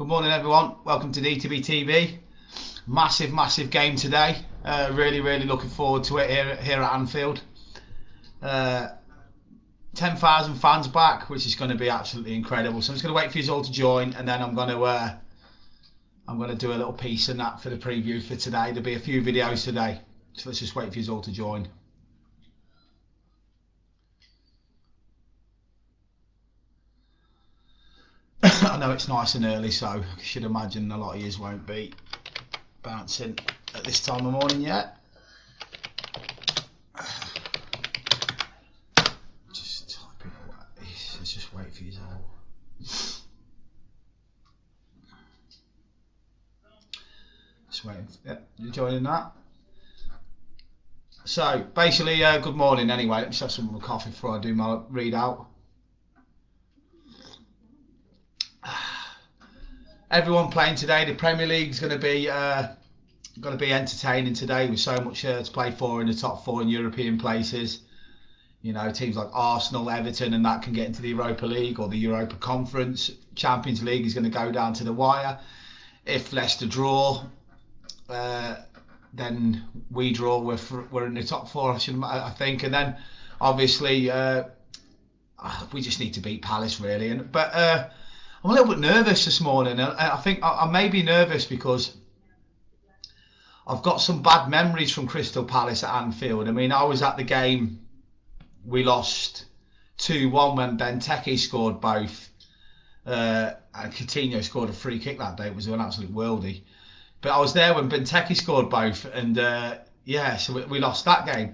Good morning, everyone. Welcome to DTBTV. Massive game today. Really looking forward to it here at Anfield. 10,000 fans back, which is going to be absolutely incredible. So I'm just going to wait for you all to join, and then I'm going to do a little piece and that for the preview for today. There'll be a few videos today, so let's just wait for you all to join. I know it's nice and early, so I should imagine a lot of yous won't be bouncing at this time of morning yet. Just typing away. Let's just wait for you all. Just waiting. Yep, you joining that? So basically, good morning. Anyway, let me just have some more coffee before I do my readout. Everyone playing today. The Premier League's going to be entertaining today with so much to play for in the top four in European places. You know, teams like Arsenal, Everton, and that can get into the Europa League or the Europa Conference. Champions League is going to go down to the wire. If Leicester draw, then we draw. We're in the top four, I think, and then obviously we just need to beat Palace really. But I'm a little bit nervous this morning. I think I may be nervous because I've got some bad memories from Crystal Palace at Anfield. I mean, I was at the game. We lost 2-1 when Benteke scored both. And Coutinho scored a free kick that day. It was an absolute worldie. But I was there when Benteke scored both. And so we lost that game.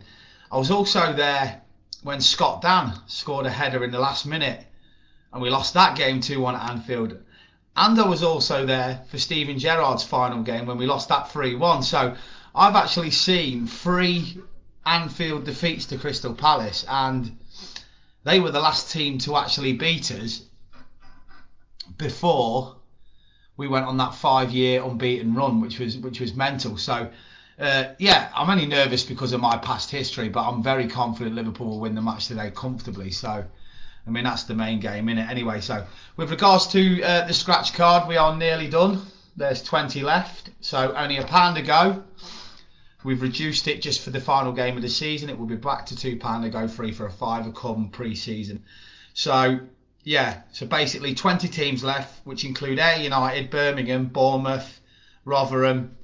I was also there when Scott Dan scored a header in the last minute. And we lost that game 2-1 at Anfield. And I was also there for Steven Gerrard's final game when we lost that 3-1. So I've actually seen 3 Anfield defeats to Crystal Palace, and they were the last team to actually beat us before we went on that 5-year unbeaten run, which was mental. So I'm only nervous because of my past history, but I'm very confident Liverpool will win the match today comfortably. So I mean, that's the main game, innit? Anyway, so with regards to the scratch card, we are nearly done. There's 20 left, so only £1 to go. We've reduced it just for the final game of the season. It will be back to £2 to go, free for a £5 come pre-season. So, yeah, so basically 20 teams left, which include Ayr United, Birmingham, Bournemouth, Rotherham,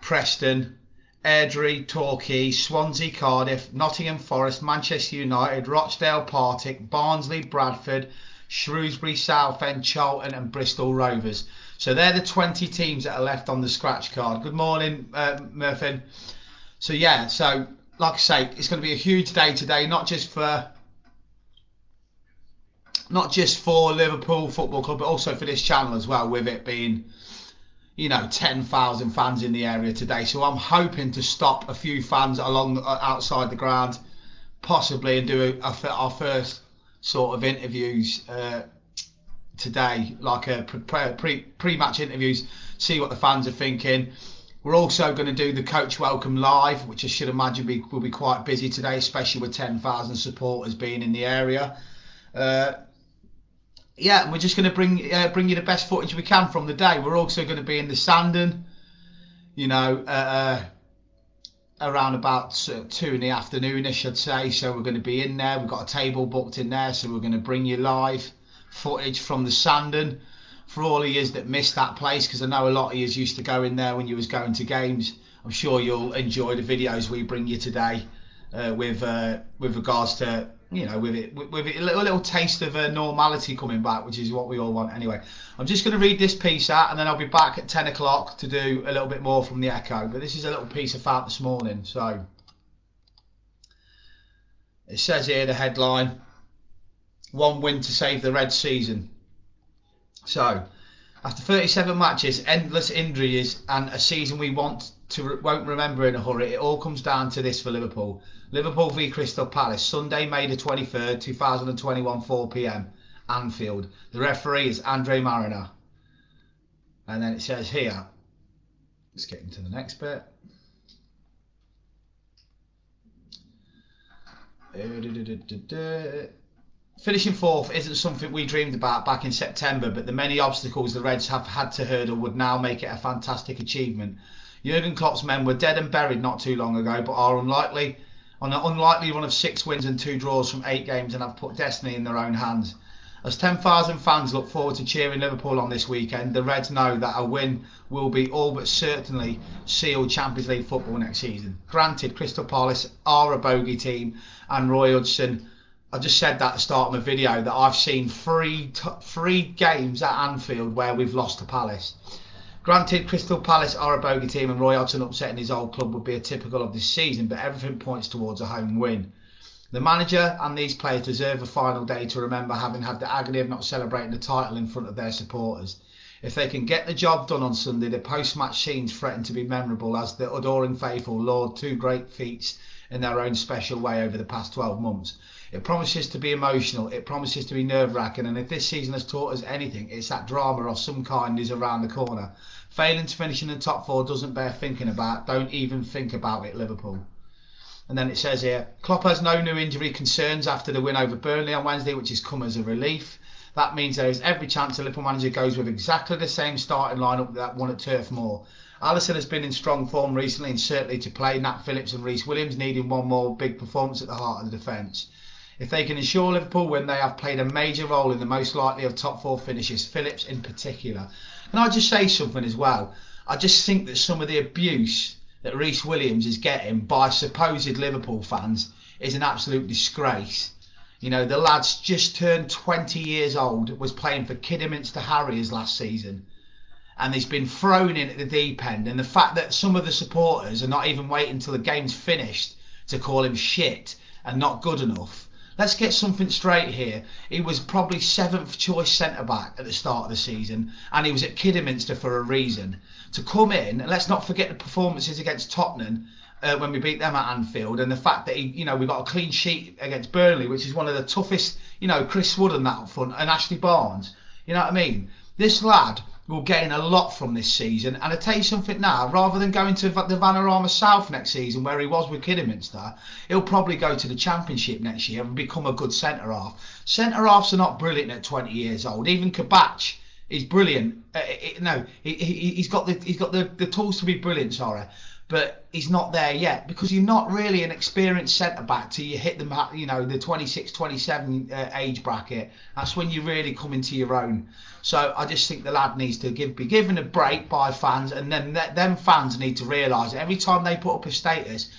Preston, Airdrie, Torquay, Swansea, Cardiff, Nottingham Forest, Manchester United, Rochdale, Partick, Barnsley, Bradford, Shrewsbury, Southend, Charlton and Bristol Rovers. So they're the 20 teams that are left on the scratch card. Good morning, Murphin. So yeah, so like I say, it's going to be a huge day today, not just for Liverpool Football Club, but also for this channel as well, with it being 10,000 fans in the area today. So I'm hoping to stop a few fans outside the ground, possibly, and do our first sort of interviews today, like a pre-match interviews, see what the fans are thinking. We're also going to do the coach welcome live, which I should imagine will be quite busy today, especially with 10,000 supporters being in the area. And we're just going to bring you the best footage we can from the day. We're also going to be in the Sandon, around about 2 in the afternoon-ish, I'd say. So we're going to be in there. We've got a table booked in there, so we're going to bring you live footage from the Sandon for all of you that missed that place, because I know a lot of you used to go in there when you was going to games. I'm sure you'll enjoy the videos we bring you today with regards to with it a little taste of normality coming back, which is what we all want. Anyway, I'm just going to read this piece out, and then I'll be back at 10 o'clock to do a little bit more from the Echo. But this is a little piece I found this morning. So it says here, the headline: 1 win to save the Red season. So after 37 matches, endless injuries, and a season we won't remember in a hurry, it all comes down to this for Liverpool. Liverpool v Crystal Palace, Sunday, May the 23rd, 2021, 4 p.m, Anfield. The referee is Andre Mariner. And then it says here, let's get into the next bit. Finishing fourth isn't something we dreamed about back in September, but the many obstacles the Reds have had to hurdle would now make it a fantastic achievement. Jurgen Klopp's men were dead and buried not too long ago, but are on an unlikely run of 6 wins and 2 draws from 8 games and have put destiny in their own hands. As 10,000 fans look forward to cheering Liverpool on this weekend, the Reds know that a win will be all but certainly seal Champions League football next season. Granted, Crystal Palace are a bogey team, and Roy Hodgson, I just said that at the start of my video, that I've seen three games at Anfield where we've lost to Palace. Granted, Crystal Palace are a bogey team and Roy Hodgson upsetting his old club would be a typical of this season, but everything points towards a home win. The manager and these players deserve a final day to remember, having had the agony of not celebrating the title in front of their supporters. If they can get the job done on Sunday, the post-match scenes threaten to be memorable as the adoring faithful laud 2 great feats in their own special way over the past 12 months. It promises to be emotional, it promises to be nerve-wracking, and if this season has taught us anything, it's that drama of some kind is around the corner. Failing to finish in the top 4 doesn't bear thinking about. Don't even think about it, Liverpool. And then it says here, Klopp has no new injury concerns after the win over Burnley on Wednesday, which has come as a relief. That means there is every chance the Liverpool manager goes with exactly the same starting lineup that won at Turf Moor. Alisson has been in strong form recently and certainly to play. Nat Phillips and Reece Williams needing one more big performance at the heart of the defence. If they can ensure Liverpool win, they have played a major role in the most likely of top 4 finishes, Phillips in particular. Can I just say something as well? I just think that some of the abuse that Reece Williams is getting by supposed Liverpool fans is an absolute disgrace. You know, the lad's just turned 20 years old, was playing for Kidderminster Harriers last season, and he's been thrown in at the deep end. And the fact that some of the supporters are not even waiting until the game's finished to call him shit and not good enough. Let's get something straight here. He was probably 7th choice centre-back at the start of the season, and he was at Kidderminster for a reason. To come in, and let's not forget the performances against Tottenham when we beat them at Anfield, and the fact that we got a clean sheet against Burnley, which is one of the toughest, Chris Wood and that up front, and Ashley Barnes. You know what I mean? This lad will gain a lot from this season, and I tell you something now, rather than going to the Vanarama South next season where he was with Kidderminster, he'll probably go to the Championship next year and become a good centre-half. Centre-halves are not brilliant at 20 years old. Even Kabach is brilliant. He's got the tools to be brilliant, sorry, but he's not there yet because you're not really an experienced centre-back till you hit the 26, 27 age bracket. That's when you really come into your own. So I just think the lad needs to be given a break by fans, and then them fans need to realise that every time they put up a status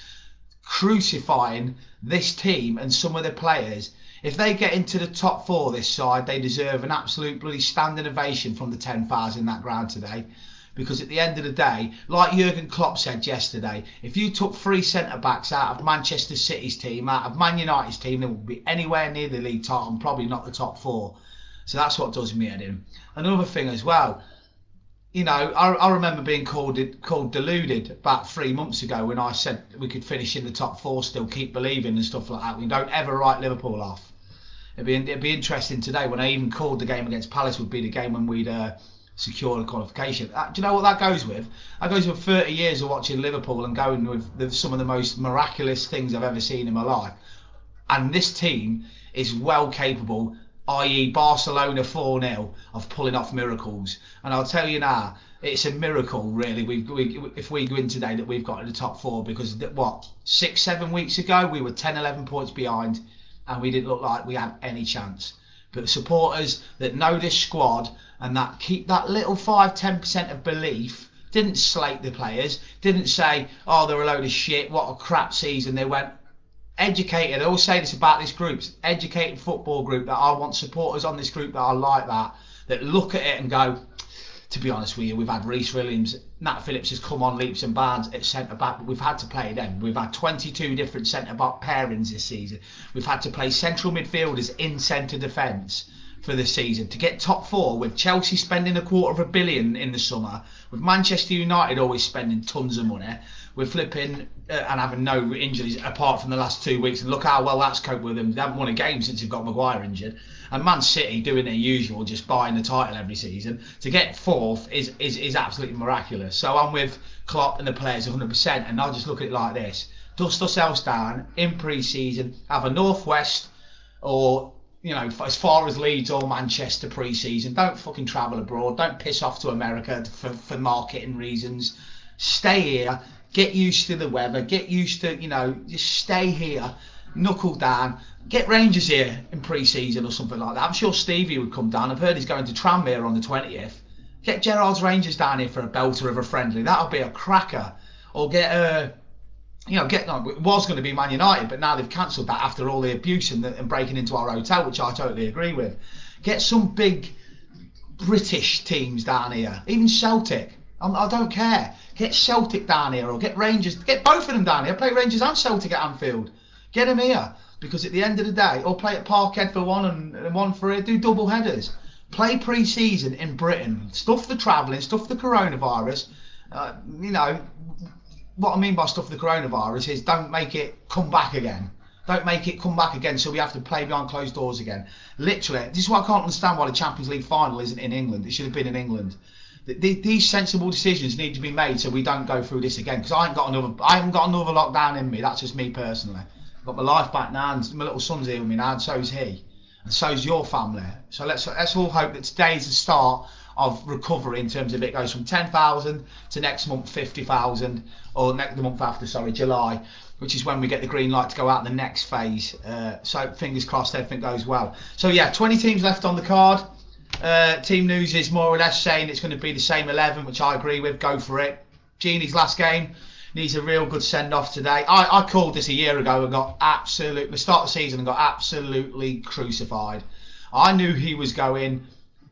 crucifying this team and some of the players, if they get into the top 4 this side, they deserve an absolute bloody standing ovation from the 10,000 in that ground today. Because at the end of the day, like Jurgen Klopp said yesterday, if you took 3 centre-backs out of Manchester City's team, out of Man United's team, they wouldn't be anywhere near the league title and probably not the top 4. So that's what does me head in. Another thing as well, I remember being called deluded about 3 months ago when I said we could finish in the top 4 still, keep believing and stuff like that. We don't ever write Liverpool off. It'd be interesting today when I even called the game against Palace would be the game when we'd secure the qualification. Do you know what that goes with? That goes with 30 years of watching Liverpool and going with some of the most miraculous things I've ever seen in my life. And this team is well capable, i.e. Barcelona 4-0, of pulling off miracles. And I'll tell you now, it's a miracle really if we go in today that we've got in the top 4, because 6-7 weeks ago we were 10-11 points behind and we didn't look like we had any chance. But the supporters that know this squad and that keep that little 5-10% of belief didn't slate the players, didn't say, oh, they're a load of shit, what a crap season. They went educated. I always say this about this group, it's educated football group, that I want supporters on this group that are like that look at it and go, to be honest with you, we've had Reece Williams, Nat Phillips has come on leaps and bounds at centre-back, but we've had to play them. We've had 22 different centre-back pairings this season. We've had to play central midfielders in centre defence for the season. To get top 4 with Chelsea spending $250 million in the summer, with Manchester United always spending tons of money, we're flipping and having no injuries apart from the last 2 weeks, and look how well that's coped with them. They haven't won a game since they've got Maguire injured, and Man City doing their usual, just buying the title every season. To get 4th is absolutely miraculous. So I'm with Klopp and the players 100%, and I'll just look at it like this: dust ourselves down in pre-season, have a northwest or you know, as far as Leeds or Manchester pre-season. Don't fucking travel abroad. Don't piss off to America for marketing reasons. Stay here. Get used to the weather. Get used to, you know, just stay here. Knuckle down. Get Rangers here in pre-season or something like that. I'm sure Stevie would come down. I've heard he's going to Tranmere on the 20th. Get Gerrard's Rangers down here for a belter of a friendly. That'll be a cracker. Or get it was going to be Man United, but now they've cancelled that after all the abuse and breaking into our hotel, which I totally agree with. Get some big British teams down here, even Celtic. I don't care. Get Celtic down here, or get Rangers. Get both of them down here. Play Rangers and Celtic at Anfield. Get them here, because at the end of the day, or play at Parkhead for one and one for it. Do double headers. Play pre-season in Britain. Stuff the travelling, stuff the coronavirus. You know. What I mean by stuff the coronavirus is don't make it come back again. Don't make it come back again so we have to play behind closed doors again. Literally, this is why I can't understand why the Champions League final isn't in England. It should have been in England. These sensible decisions need to be made so we don't go through this again. Because I haven't got another lockdown in me. That's just me personally. I've got my life back now, and my little son's here with me now, and so's he, and so's your family. So let's all hope that today is the start of recovery in terms of it goes from 10,000 to next month 50,000, or the month after, sorry, July, which is when we get the green light to go out the next phase. So fingers crossed everything goes well. So yeah, 20 teams left on the card. Team news is more or less saying it's going to be the same 11, which I agree with. Go for it. Gini's last game needs a real good send off today. I called this a year ago and got the start of the season and got absolutely crucified. I knew he was going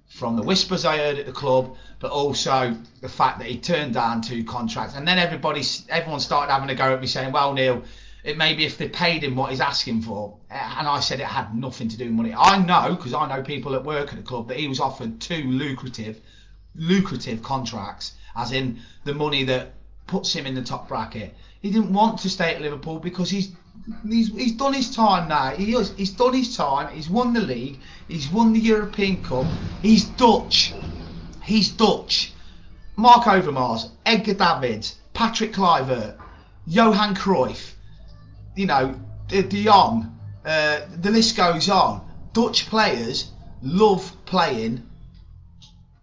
from the whispers I heard at the club, but also the fact that he turned down 2 contracts. And then everyone started having a go at me saying, well, Neil, it may be if they paid him what he's asking for. And I said it had nothing to do with money. I know, because I know people that work at the club, that he was offered 2 lucrative contracts, as in the money that puts him in the top bracket. He didn't want to stay at Liverpool because he's done his time now. He's done his time. He's won the league. He's won the European Cup. He's Dutch. Mark Overmars, Edgar Davids, Patrick Kluivert, Johan Cruyff, you know, De Jong. The list goes on. Dutch players love playing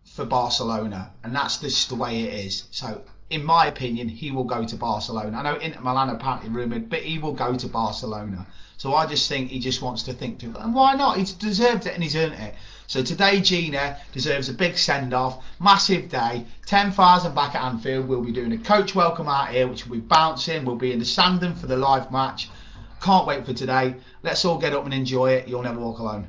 for Barcelona, and that's just the way it is. So, in my opinion, he will go to Barcelona. I know Inter Milan apparently rumoured, but he will go to Barcelona. So I just think he just wants to think to, and why not? He's deserved it and he's earned it. So today, Gina deserves a big send-off, massive day, 10,000 back at Anfield. We'll be doing a coach welcome out here, which will be bouncing. We'll be in the Sandon for the live match. Can't wait for today. Let's all get up and enjoy it. You'll never walk alone.